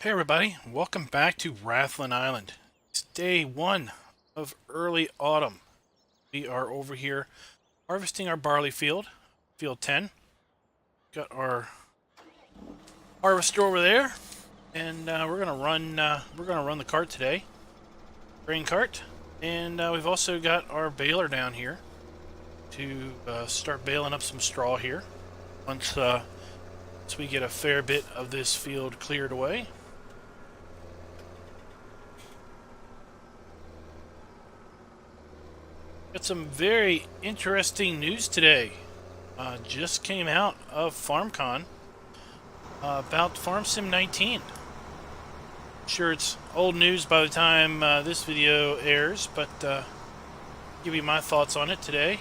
Hey everybody, welcome back to Rathlin Island. It's day one of early autumn. We are over here harvesting our barley field, field 10. Got our harvester over there, and we're gonna run the cart today, grain cart, and we've also got our baler down here to start baling up some straw here once we get a fair bit of this field cleared away. Got some very interesting news today. Just came out of FarmCon about FS17. Sure, it's old news by the time this video airs, but give you my thoughts on it today.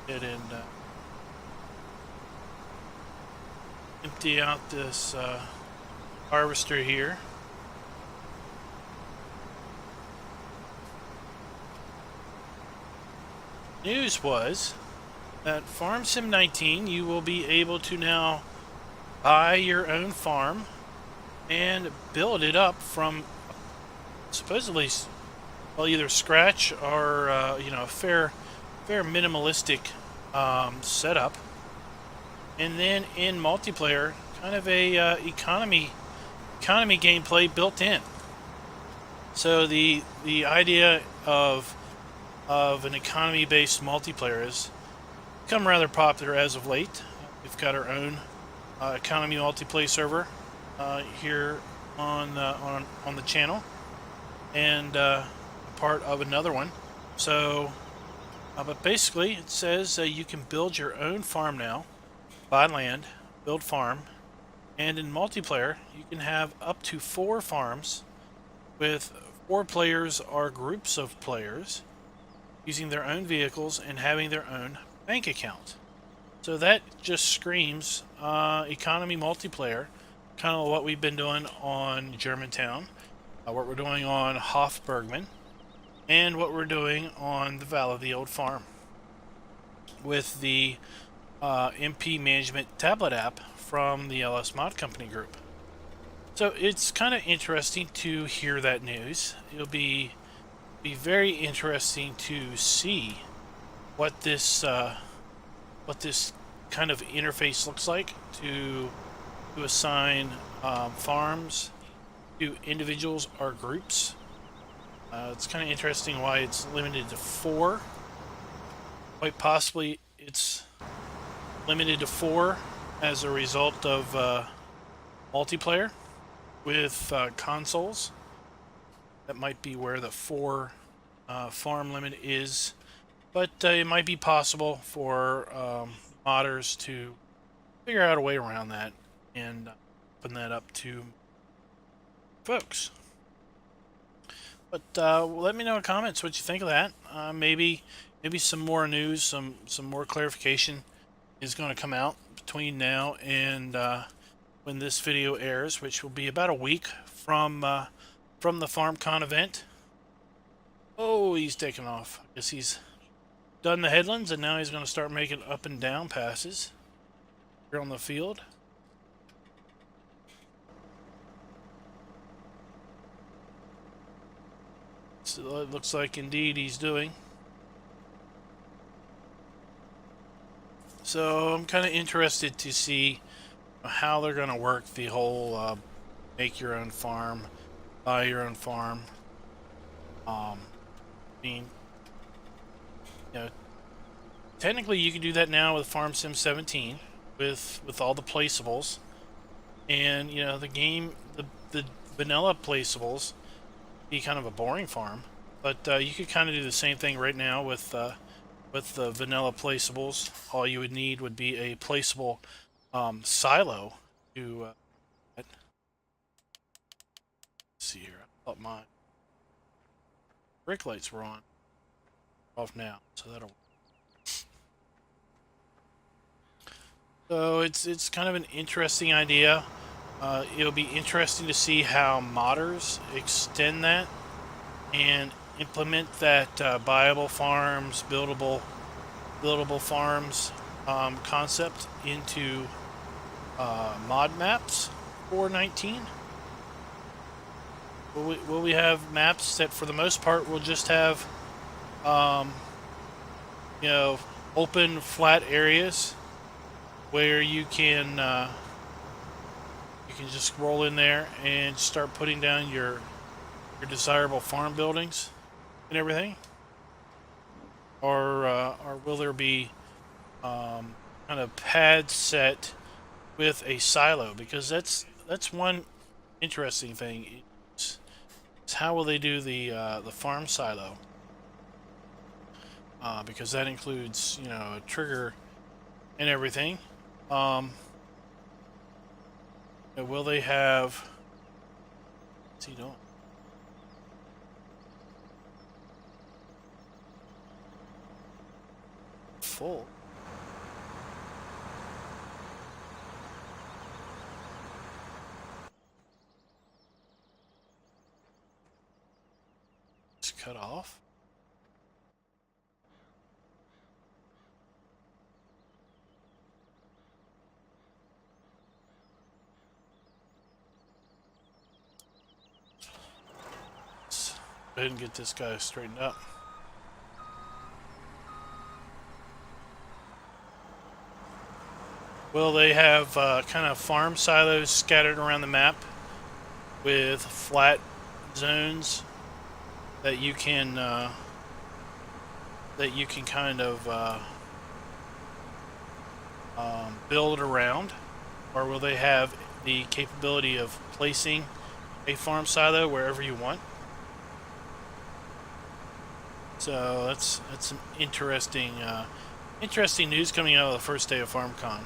Get and empty out this harvester here. News was that FS17 you will be able to now buy your own farm and build it up from supposedly, well, either scratch or a fair minimalistic setup, and then in multiplayer, kind of a economy gameplay built in. So the idea of an economy-based multiplayer has become rather popular as of late. We've got our own economy multiplayer server here on the channel, and a part of another one. So, but basically, it says you can build your own farm now, buy land, build farm, and in multiplayer, you can have up to 4 farms with 4 players or groups of players, using their own vehicles and having their own bank account. So that just screams economy multiplayer, kind of what we've been doing on Germantown, what we're doing on Hofbergman, and what we're doing on the Valley of the Old Farm with the MP Management tablet app from the LS Mod Company group. So it's kind of interesting to hear that news. It'll be very interesting to see what this kind of interface looks like to assign farms to individuals or groups. It's kind of interesting why it's limited to 4. Quite possibly it's limited to 4 as a result of multiplayer with consoles. That might be where the 4 farm limit is, but it might be possible for modders to figure out a way around that and open that up to folks. But let me know in the comments what you think of that. Maybe some more news, some more clarification is going to come out between now and when this video airs, which will be about a week from the FarmCon event. Oh, he's taken off. I guess he's done the headlands, and now he's going to start making up and down passes here on the field. So it looks like indeed he's doing. So I'm kind of interested to see how they're going to work the whole make your own farm, buy your own farm. Technically you can do that now with FS17 with all the placeables, and the game, the vanilla placeables be kind of a boring farm, but you could kind of do the same thing right now with the vanilla placeables. All you would need would be a placeable silo to let's see here. I thought my brake lights were on. Off now, so that'll. So it's kind of an interesting idea. It'll be interesting to see how modders extend that and implement that buyable farms, buildable farms concept into mod maps. for 19? Will we have maps that, for the most part, will just have, you know, open, flat areas where you can just roll in there and start putting down your desirable farm buildings and everything? Or will there be kind of pads set with a silo? Because that's one interesting thing. Is how will they do the farm silo? Because that includes, you know, a trigger and everything. Will they have? What's he doing? Full. It's cut off. Let's go ahead and get this guy straightened up. Will they have kind of farm silos scattered around the map with flat zones that you can kind of build around, or will they have the capability of placing a farm silo wherever you want? So that's some interesting news coming out of the first day of FarmCon.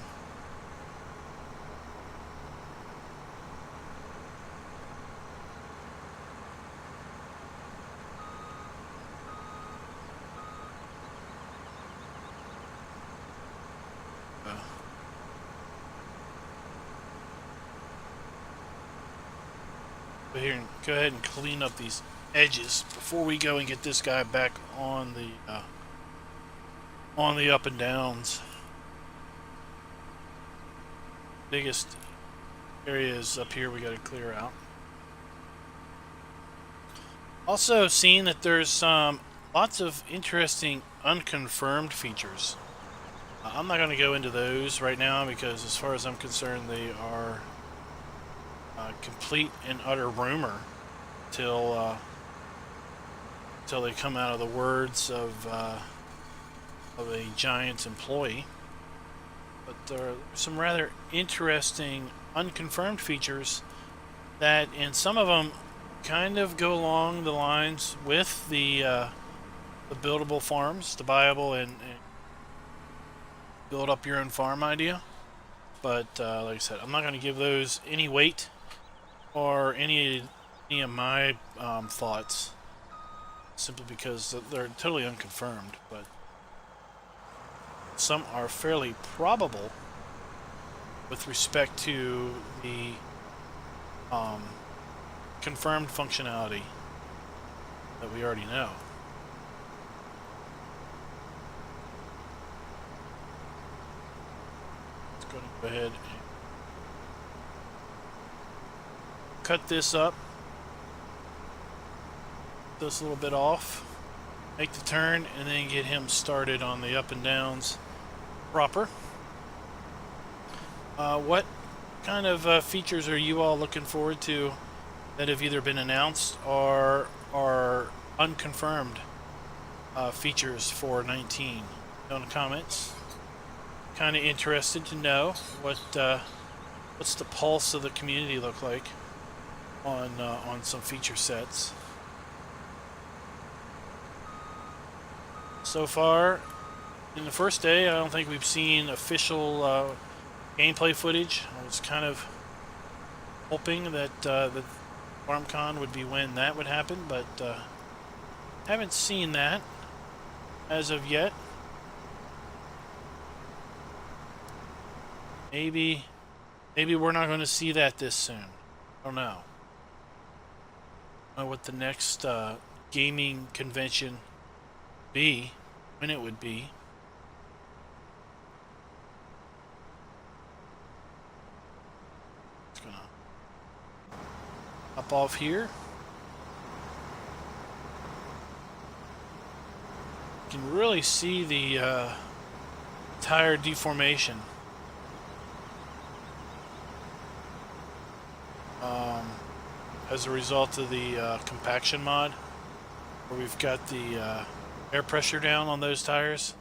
But here, go ahead and clean up these edges before we go and get this guy back on the up and downs. Biggest areas up here we got to clear out. Also, seeing that there's lots of interesting unconfirmed features. I'm not going to go into those right now because, as far as I'm concerned, they are complete and utter rumor till they come out of the words of a giant employee. But there are some rather interesting unconfirmed features that, and some of them kind of go along the lines with the buildable farms, the buyable and build up your own farm idea. But like I said, I'm not going to give those any weight or any of my thoughts, simply because they're totally unconfirmed. But some are fairly probable with respect to the confirmed functionality that we already know. Let's go ahead and cut this up, this little bit off, make the turn, and then get him started on the up and downs proper. What kind of features are you all looking forward to that have either been announced or are unconfirmed features for 19? In the comments. Kind of interested to know what's the pulse of the community look like on some feature sets. So far, in the first day, I don't think we've seen official gameplay footage. I was kind of hoping that that FarmCon would be when that would happen, but haven't seen that as of yet. Maybe we're not going to see that this soon. I don't know. I don't know what the next gaming convention be, when it would be. It's gonna Up off here. You can really see the tire deformation. As a result of the compaction mod, where we've got the air pressure down on those tires.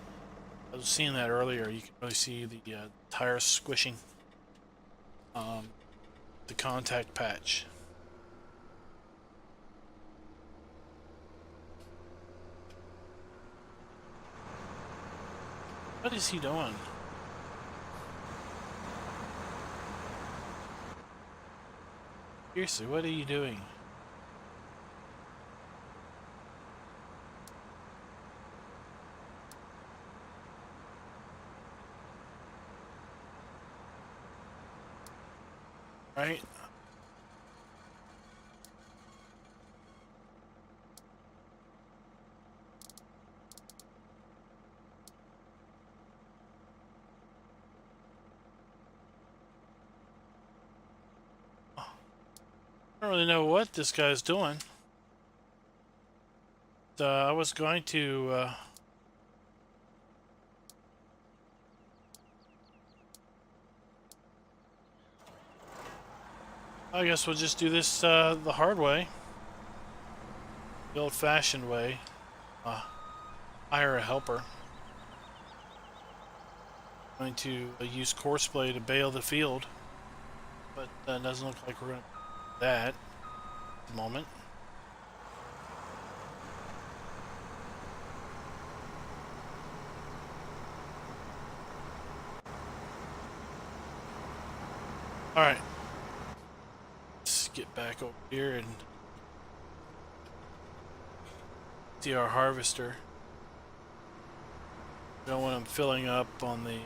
I was seeing that earlier. You can really see the tires squishing the contact patch. What is he doing? Seriously, what are you doing? Right? I don't really know what this guy's doing. I was going to I guess we'll just do this the hard way. The old-fashioned way. Hire a helper. I'm going to use courseplay to bail the field. But that doesn't look like we're going to do that at the moment. Alright. Let's get back over here and see our harvester. Don't want them filling up on the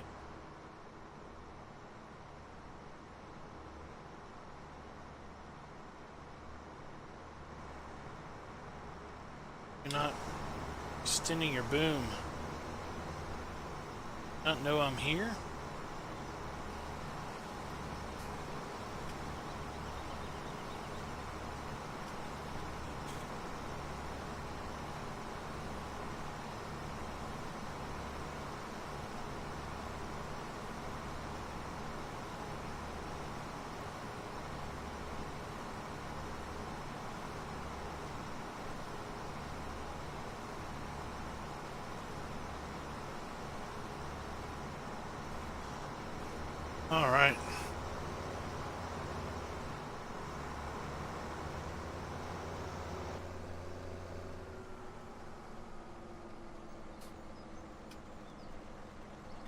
You're not extending your boom. Not know I'm here? All right.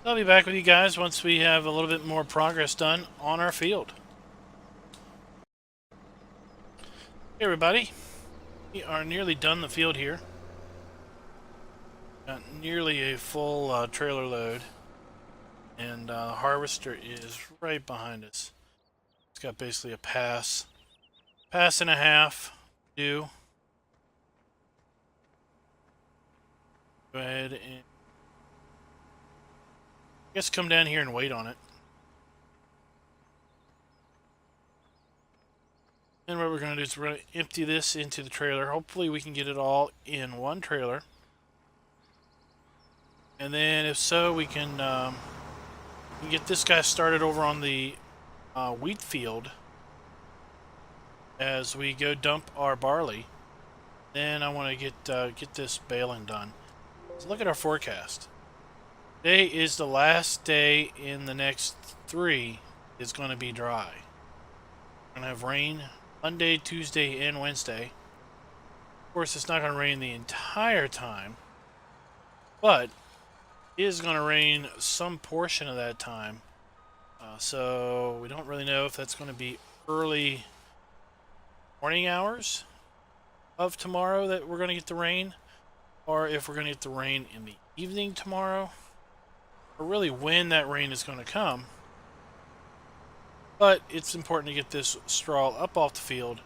I'll be back with you guys once we have a little bit more progress done on our field. Hey everybody, we are nearly done the field here. Got nearly a full trailer load. And the harvester is right behind us. It's got basically a pass and a half due. Go ahead and I guess come down here and wait on it. And what we're going to do is we're going to empty this into the trailer. Hopefully we can get it all in one trailer. And then if so, we can get this guy started over on the wheat field as we go dump our barley. Then I want to get this baling done. So look at our forecast. Today is the last day in the next 3 is going to be dry. We're going to have rain Monday, Tuesday, and Wednesday. Of course, it's not going to rain the entire time, but it is going to rain some portion of that time. So we don't really know if that's going to be early morning hours of tomorrow that we're going to get the rain, or if we're going to get the rain in the evening tomorrow, or really when that rain is going to come. But it's important to get this straw up off the field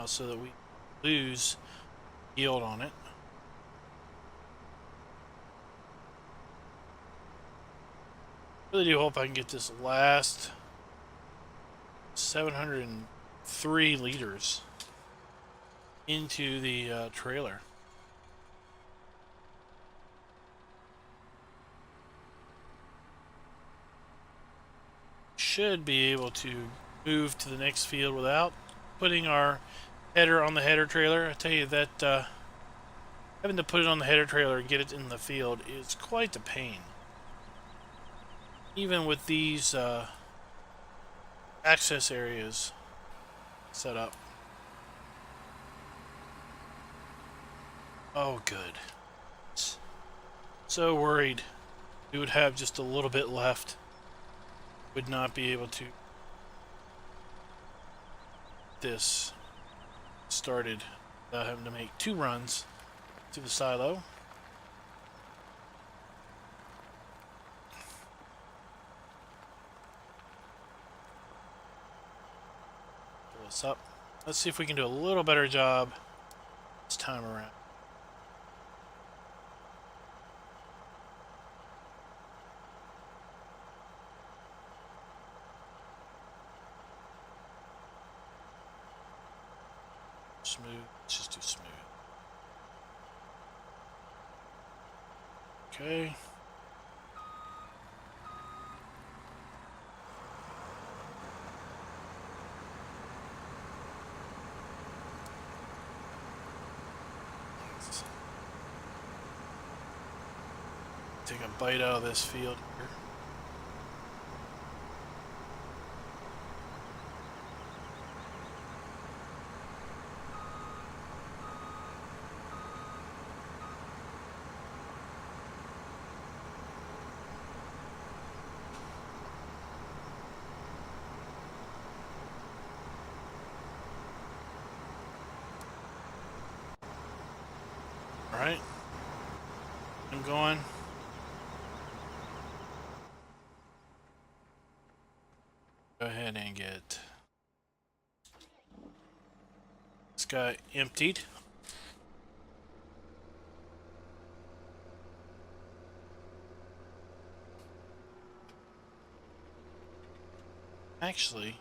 so that we lose yield on it. Really do hope I can get this last 703 liters into the trailer. Should be able to move to the next field without putting our header on the header trailer. I tell you that having to put it on the header trailer and get it in the field is quite the pain. Even with these access areas set up. Oh, good. So worried we would have just a little bit left. Would not be able to this started without having to make 2 runs to the silo. Pull this up. Let's see if we can do a little better job this time around. Smooth. Let's just do smooth. Okay. Let's take a bite out of this field here. Alright, I'm going. Go ahead and get this guy emptied. Actually,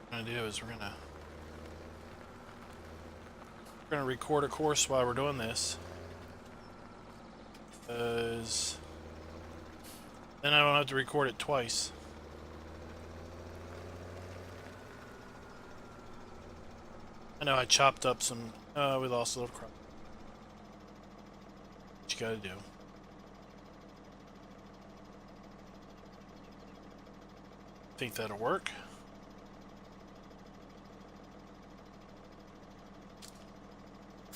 what I'm gonna do is we're gonna record a course while we're doing this, because then I don't have to record it twice. I know I chopped up some. We lost a little crop. What you gotta do? Think that'll work.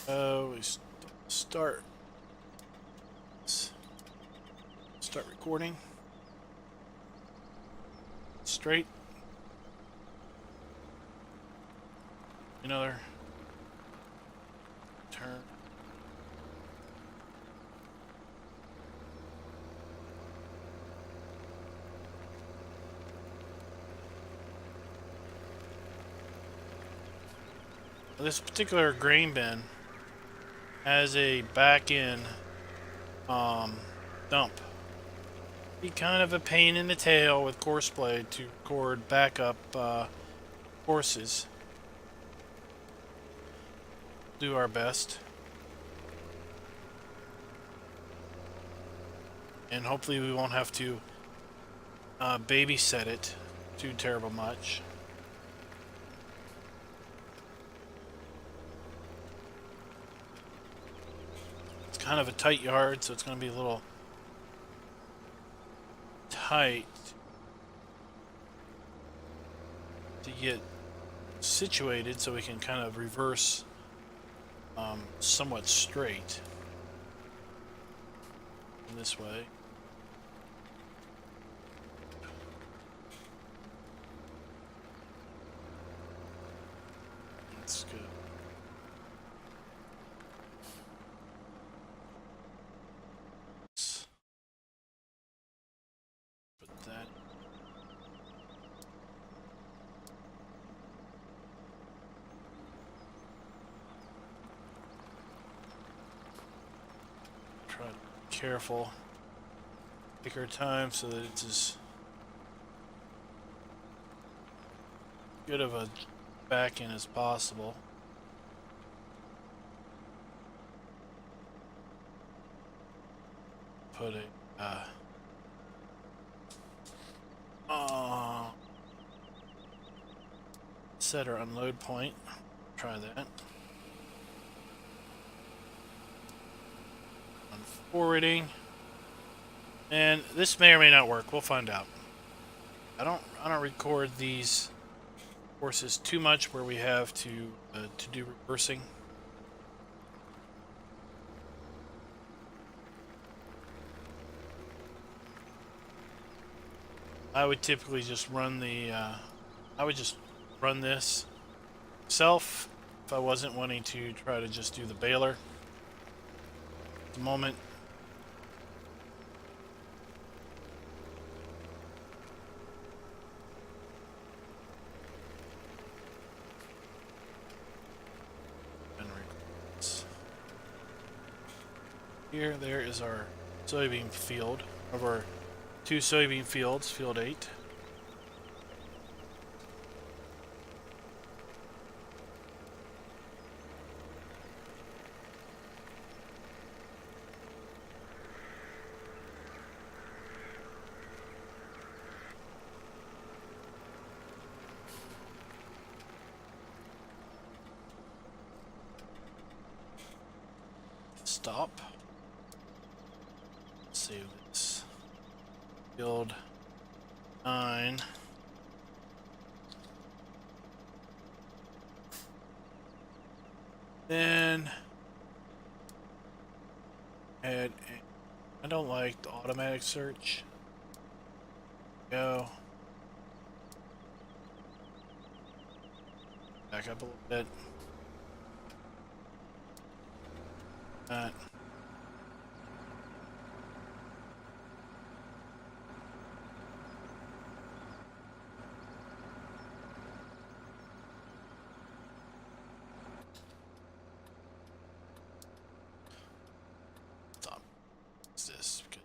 We start recording. Straight. Another turn. This particular grain bin has a back end dump. Be kind of a pain in the tail with courseplay to record backup courses. Do our best, and hopefully we won't have to babysit it too terrible much. Kind of a tight yard, so it's going to be a little tight to get situated so we can kind of reverse somewhat straight in this way. That's good. Try to be careful. Take our time so that it's as good of a back end as possible. Put a set or unload point. Try that. On forwarding. And this may or may not work. We'll find out. I don't record these courses too much where we have to do reversing. I would typically just run the I would just run this myself if I wasn't wanting to try to just do the baler at the moment. Here, there is our soybean field of our 2 soybean fields, field 8. Stop. Save this. Field 9. Then add. I don't like the automatic search. Go. Back up a little bit. That. Stop. What's this? Good.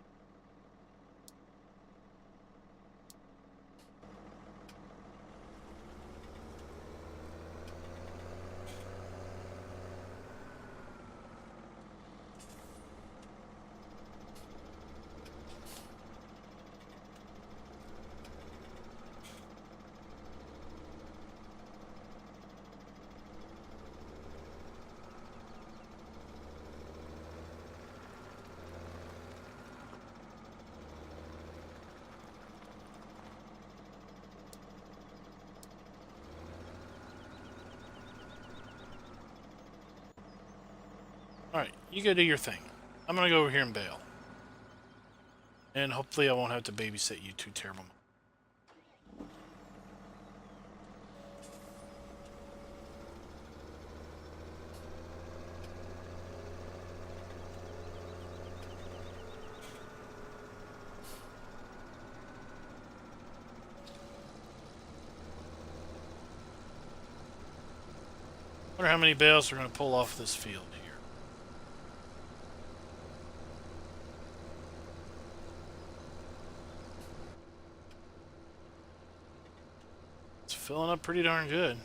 Alright, you go do your thing. I'm gonna go over here and bail. And hopefully I won't have to babysit you too terrible. I wonder how many bales we're going to pull off this field here. It's filling up pretty darn good.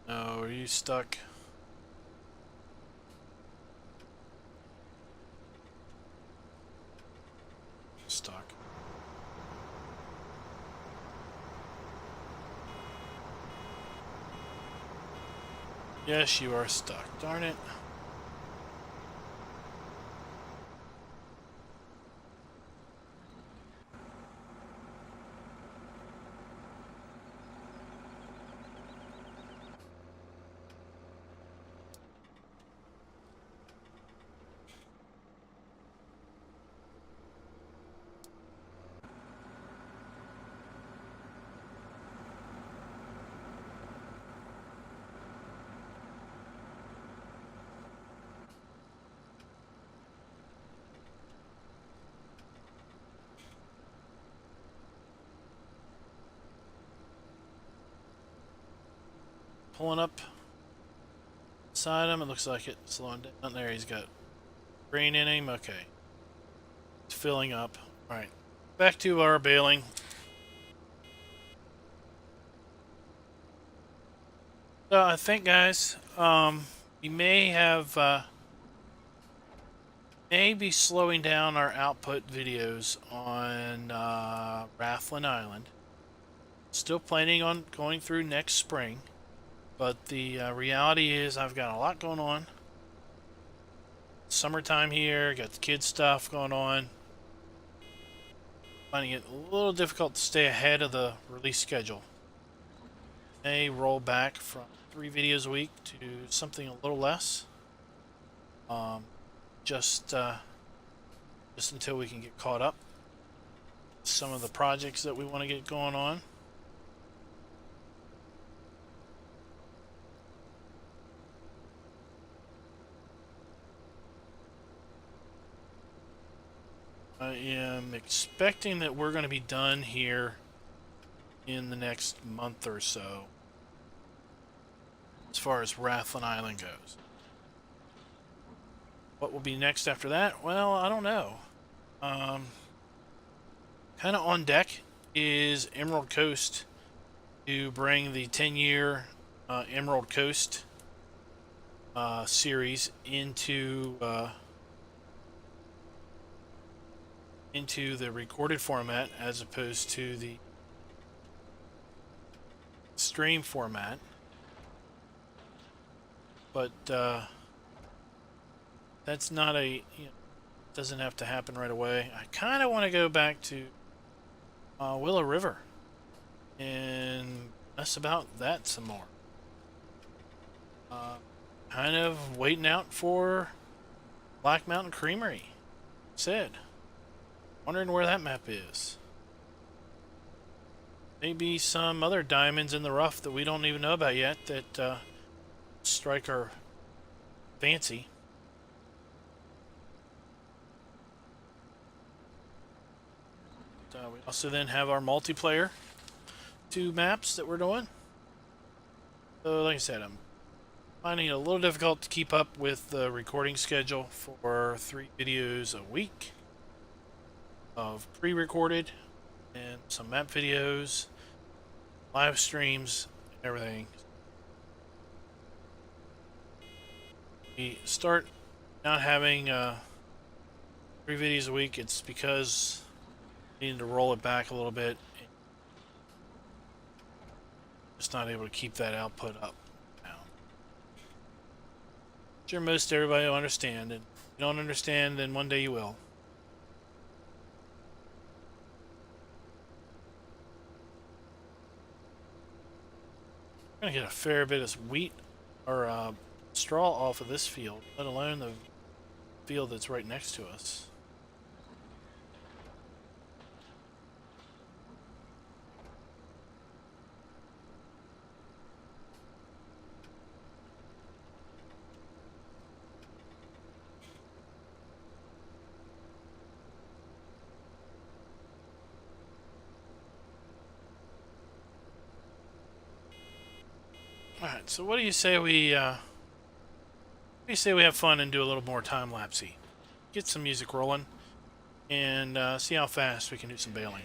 No, are you stuck? Stuck. Yes, you are stuck. Darn it. pulling up beside him. It looks like it's slowing down. There, he's got grain in him. Okay. It's filling up. Alright. Back to our baling. So I think, guys, we may have be slowing down our output videos on Rathlin Island. Still planning on going through next spring, but the reality is I've got a lot going on. Summertime here, got the kids stuff going on. Finding it a little difficult to stay ahead of the release schedule. May roll back from 3 videos a week to something a little less. Just until we can get caught up. Some of the projects that we want to get going on. I am expecting that we're going to be done here in the next month or so, as far as Rathlin Island goes. What will be next after that? Well, I don't know. Kind of on deck is Emerald Coast, to bring the 10-year Emerald Coast series into the recorded format as opposed to the stream format. But that's not a, doesn't have to happen right away. I kind of want to go back to Willow River and mess about that some more. Kind of waiting out for Black Mountain Creamery. Said. Wondering where that map is. Maybe some other diamonds in the rough that we don't even know about yet that strike our fancy. We also then have our multiplayer 2 maps that we're doing. So like I said, I'm finding it a little difficult to keep up with the recording schedule for 3 videos a week of pre-recorded and some map videos, live streams, everything. We start not having 3 videos a week. It's because needing to roll it back a little bit. Just not able to keep that output up now. I'm sure most everybody will understand, and if you don't understand, then one day you will. I'm gonna get a fair bit of wheat or straw off of this field, let alone the field that's right next to us. Alright, so what do you say we have fun and do a little more time-lapsey? Get some music rolling and see how fast we can do some bailing.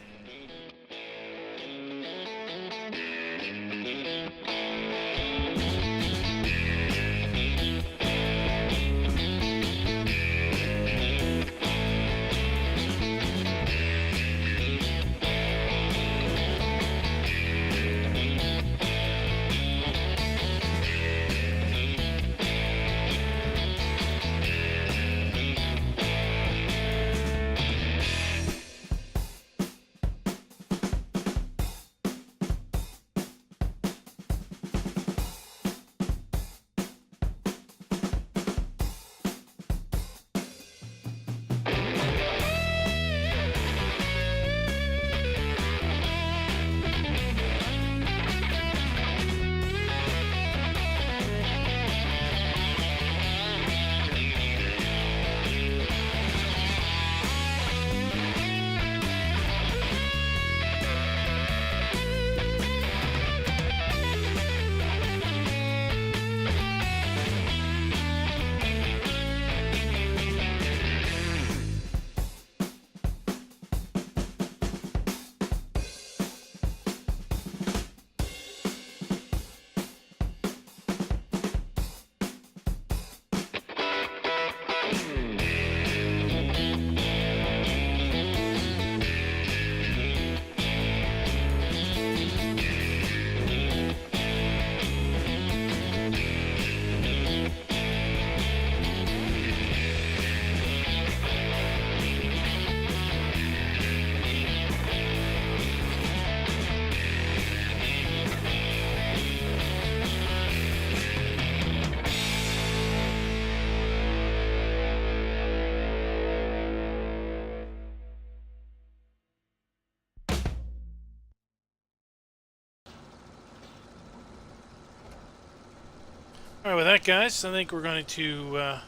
Alright, with that, guys, I think we're going to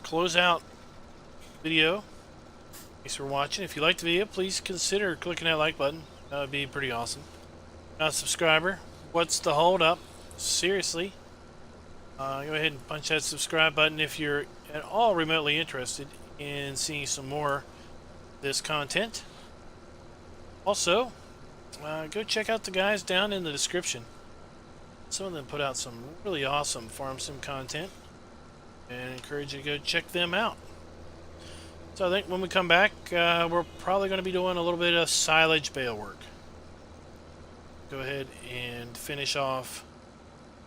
close out the video. Thanks for watching. If you liked the video, please consider clicking that like button. That would be pretty awesome. Not a subscriber, what's the hold up? Seriously. Go ahead and punch that subscribe button if you're at all remotely interested in seeing some more of this content. Also, go check out the guys down in the description. Some of them put out some really awesome farm sim content, and I encourage you to go check them out. So I think when we come back, we're probably going to be doing a little bit of silage bale work. Go ahead and finish off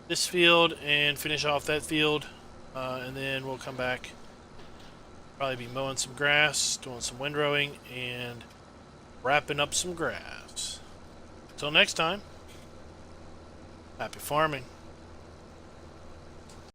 this field and finish off that field, and then we'll come back, probably be mowing some grass, doing some windrowing, and wrapping up some grass. Until next time, happy farming.